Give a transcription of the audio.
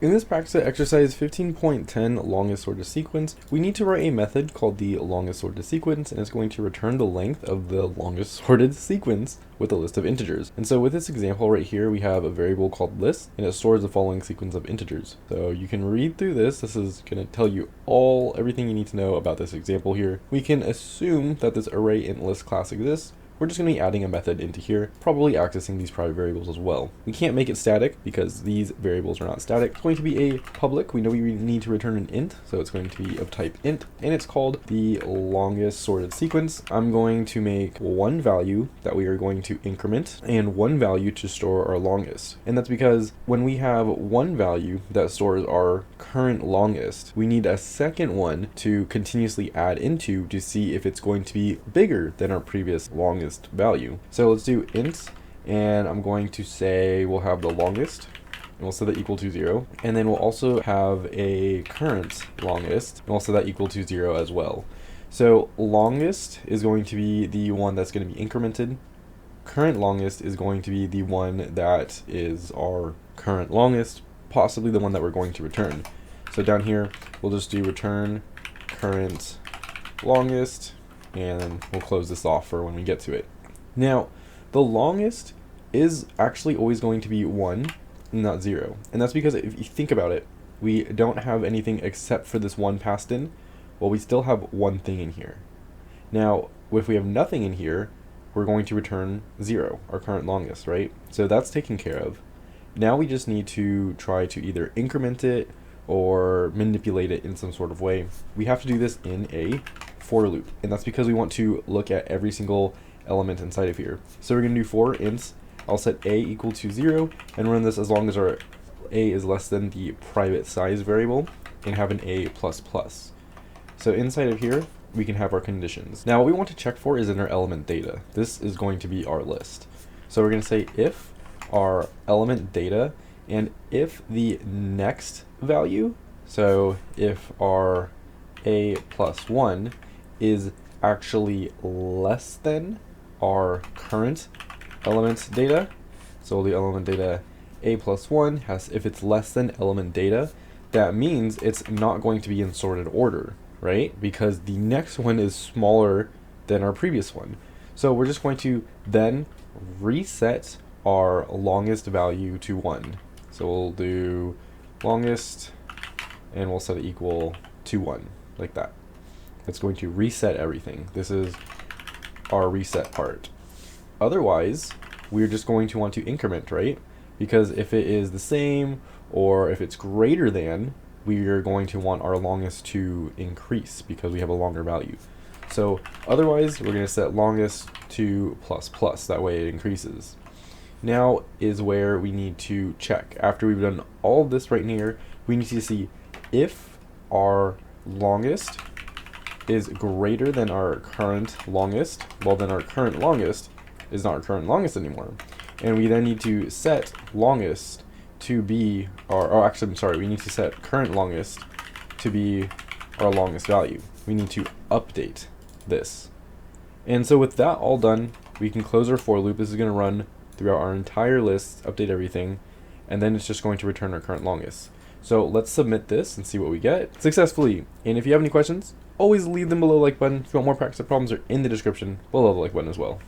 In this practice exercise 15.10 longest sorted sequence, we need to write a method called the longest sorted sequence, and it's going to return the length of the longest sorted sequence with a list of integers. And so with this example right here, we have a variable called list, and it stores the following sequence of integers. So you can read through this. This is going to tell you everything you need to know about this example here. We can assume that this ArrayIntList class exists. We're just going to be adding a method into here, probably accessing these private variables as well. We can't make it static because these variables are not static. It's going to be a public. We know we need to return an int, so it's going to be of type int, and it's called the longest sorted sequence. I'm going to make one value that we are going to increment and one value to store our longest. And that's because when we have one value that stores our current longest, we need a second one to continuously add into to see if it's going to be bigger than our previous longest value. So let's do int, and I'm going to say we'll have the longest, and we'll set that equal to 0, and then we'll also have a current longest, and we'll set that equal to 0 as well. So longest is going to be the one that's going to be incremented. Current longest is going to be the one that is our current longest, possibly the one that we're going to return. So down here we'll just do return current longest, and we'll close this off for when we get to it. Now, the longest is actually always going to be 1, not 0. And that's because if you think about it, we don't have anything except for this 1 passed in. Well, we still have one thing in here. Now, if we have nothing in here, we're going to return 0, our current longest, right? So that's taken care of. Now we just need to try to either increment it or manipulate it in some sort of way. We have to do this in a for loop, and that's because we want to look at every single element inside of here. So we're going to do for ints. I'll set a equal to 0 and run this as long as our a is less than the private size variable and have an a++. So inside of here we can have our conditions. Now what we want to check for is in our element data. This is going to be our list. So we're going to say if our element data, and if the next value, so if our a+1 is actually less than our current element data. So the element data a+1 has, if it's less than element data, that means it's not going to be in sorted order, right? Because the next one is smaller than our previous one. So we're just going to then reset our longest value to 1. So we'll do longest, and we'll set it equal to 1, like that. It's going to reset everything. This is our reset part. Otherwise, we're just going to want to increment, right? Because if it is the same or if it's greater than, we are going to want our longest to increase because we have a longer value. So otherwise, we're going to set longest to ++. That way it increases. Now is where we need to check. After we've done all of this right here, we need to see if our longest is greater than our current longest. Well, then our current longest is not our current longest anymore. And we then need to set longest to be we need to set current longest to be our longest value. We need to update this. And so with that all done, we can close our for loop. This is going to run throughout our entire list, update everything, and then it's just going to return our current longest. So let's submit this and see what we get successfully. And if you have any questions, always leave them below the like button. If you want more practice problems, are in the description below the like button as well.